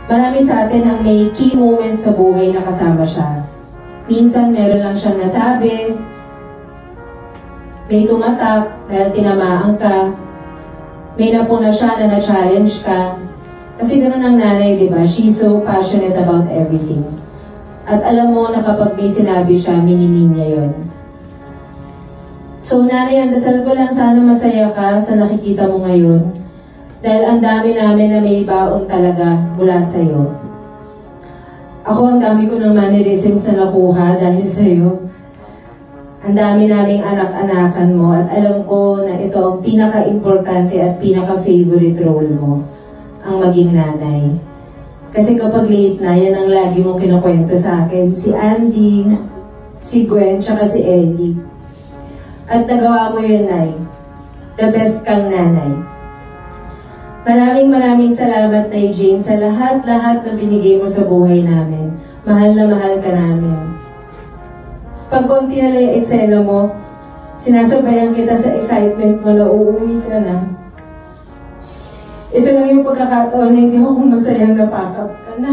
Marami sa atin ang may key moments sa buhay na kasama siya. Minsan meron lang siyang nasabi, may tumatak dahil tinamaan ka, may napuna siya na na-challenge ka. Kasi ganun ang nanay, di ba? She's so passionate about everything. At alam mo na kapag may sinabi siya, minimin niya yun. So nanay, ang dasal ko lang sana masaya ka sa nakikita mo ngayon. Dahil ang dami namin na may baon talaga mula sa'yo. Ako, ang dami ko ng mannerisms na nakuha dahil sa'yo. Ang dami naming anak-anakan mo at alam ko na ito ang pinaka-importante at pinaka-favorite role mo, ang maging nanay. Kasi kapag late na, yan ang lagi mong kinukwento sa akin. Si Andy, si Gwen, tsaka si Ellie. At nagawa mo yun, Nay. The best kang nanay. Maraming salamat, Nay Jane, sa lahat-lahat na binigay mo sa buhay namin. Mahal na mahal ka namin. Pag konti na lang yung eksena mo, sinasabayan kita sa excitement mo na uuwi ka na. Ito lang yung pagkakataon na hindi ako masayang napakap ka na.